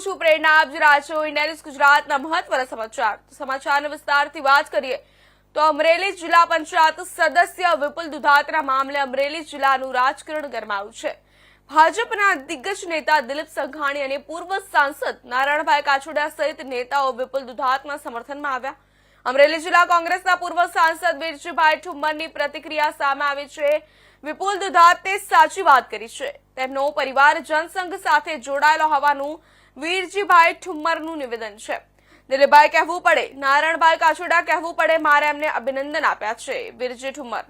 છું પ્રેરણા, આપ જોઈ રહ્યા છો ઇન્ડિયા ન્યૂઝ ગુજરાતના મહત્વના સમાચારનો વિસ્તારથી વાત કરીએ તો અમરેલી જિલ્લા પંચાયત સદસ્ય વિપુલ દુધાતના મામલે અમરેલી જિલ્લાનું રાજકારણ ગરમાયું છે। ભાજપના દિગ્ગજ નેતા દિલીપ સંઘાણી અને પૂર્વ સાંસદ નારાયણભાઈ કાછડિયા સહિત નેતાઓ વિપુલ દુધાતના સમર્થનમાં આવ્યા। અમરેલી જિલ્લા કોંગ્રેસના પૂર્વ સાંસદ વીરજીભાઈ ઠુમ્મરની પ્રતિક્રિયા સામે આવી છે। વિપુલ દુધાતે સાચી વાત કરી છે। તેમનો પરિવાર જનસંઘ સાથે જોડાયેલો હોવાનું વીરજીભાઈ ઠુમ્મરનું નિવેદન છે। દિલીપભાઈ કહેવું પડે, નારાયણભાઈ કાછડિયા કહેવું પડે, મારે એમને અભિનંદન આપ્યા છે। વીરજી ઠુમ્મર,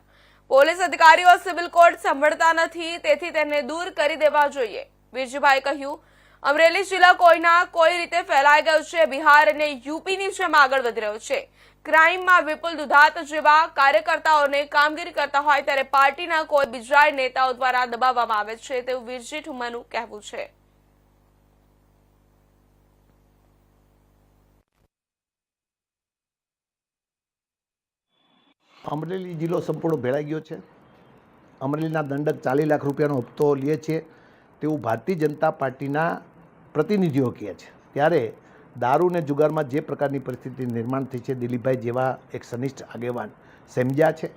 પોલીસ અધિકારીઓ સિવિલ કોડ સાંભળતા નથી, તેથી તેને દૂર કરી દેવા જોઈએ। વીરજીભાઈ કહ્યું, અમરેલી જિલ્લા કોઈના કોઈ રીતે ફેલાઈ ગયો છે, બિહાર અને યુપીની જેમ આગળ વધી રહ્યો છે। ક્રાઇમમાં વિપુલ દુધાત જેવા કાર્યકર્તાઓને કામગીરી કરતા હોય ત્યારે પાર્ટીના કોઈ બીજા નેતાઓ દ્વારા દબાવવામાં આવે છે, તેવું વીરજી ઠુમ્મરનું કહેવું છે। અમરેલી જિલ્લો સંપૂર્ણ ભેળાઈ ગયો છે। અમરેલીના દંડક 40 લાખ રૂપિયાનો હપ્તો લે છે તેવું ભારતીય જનતા પાર્ટીના પ્રતિનિધિઓ કહે છે। ત્યારે દારૂ અને જુગારમાં જે પ્રકારની પરિસ્થિતિ નિર્માણ થઈ છે, દિલીપભાઈ જેવા એક સનિષ્ઠ આગેવાન સમજ્યા છે।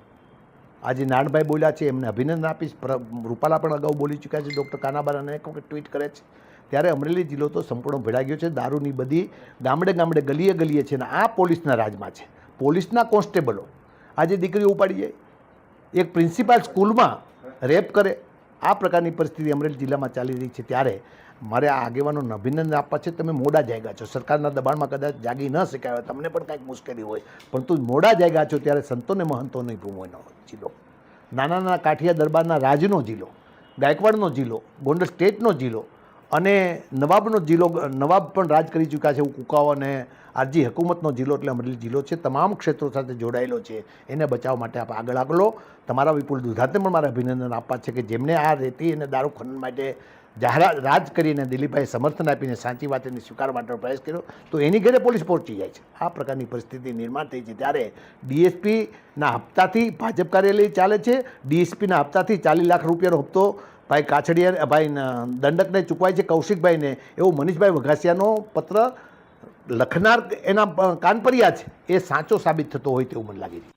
આજે નારણભાઈ બોલ્યા છે, એમને અભિનંદન આપીશ। રૂપાલા પણ અગાઉ બોલી ચૂક્યા છે, ડૉક્ટર કાનાબાર અનેક વખત ટ્વીટ કરે છે। ત્યારે અમરેલી જિલ્લો તો સંપૂર્ણ ભેળાઈ ગયો છે। દારૂની બધી ગામડે ગામડે ગલીએ ગલીએ છે ને આ પોલીસના રાજમાં છે। પોલીસના કોન્સ્ટેબલો આજે દીકરીઓ ઉપાડી જાય, એક પ્રિન્સિપાલ સ્કૂલમાં રેપ કરે, આ પ્રકારની પરિસ્થિતિ અમરેલી જિલ્લામાં ચાલી રહી છે। ત્યારે મારે આ આગેવાનોને અભિનંદન આપવા છે। તમે મોડા જાગ્યા છો, સરકારના દબાણમાં કદાચ જાગી ન શકાય, તમને પણ કાંઈક મુશ્કેલી હોય, પરંતુ મોડા જાગ્યા છો ત્યારે સંતોને મહંતોની ભૂમિનો જિલ્લો, નાના નાના કાઠિયા દરબારના રાજનો જિલ્લો, ગાયકવાડનો જિલ્લો, ગોંડલ સ્ટેટનો જિલ્લો અને નવાબનો જિલ્લો, નવાબ પણ રાજ કરી ચૂક્યા છે, કુકાઓ અને આરજી હકુમતનો જિલ્લો એટલે અમરેલી જિલ્લો છે। તમામ ક્ષેત્રો સાથે જોડાયેલો છે, એને બચાવવા માટે આપ આગળ આગળ તમારા વિપુલ દુધાતને પણ મારે અભિનંદન આપવા છે કે જેમને આ રેતી અને દારૂ ખનન માટે રાજ કરીને દિલીપભાઈ સમર્થન આપીને સાચી વાત એને સ્વીકારવા માટેનો પ્રયાસ કર્યો, તો એની ઘરે પોલીસ પહોંચી જાય છે। આ પ્રકારની પરિસ્થિતિ નિર્માણ થઈ છે। ત્યારે ડીએસપીના હપ્તાથી ભાજપ કાર્યાલય ચાલે છે। ડીએસપીના હપ્તાથી 40 લાખ રૂપિયાનો હપ્તો ભાઈ કાછડિયા ભાઈ દંડકને ચૂકવાય છે, કૌશિકભાઈને, એવું મનીષભાઈ વઘાસિયાનો પત્ર લખનાર એના કાનપરિયા છે, એ સાચો સાબિત થતો હોય તેવું મને લાગે છે।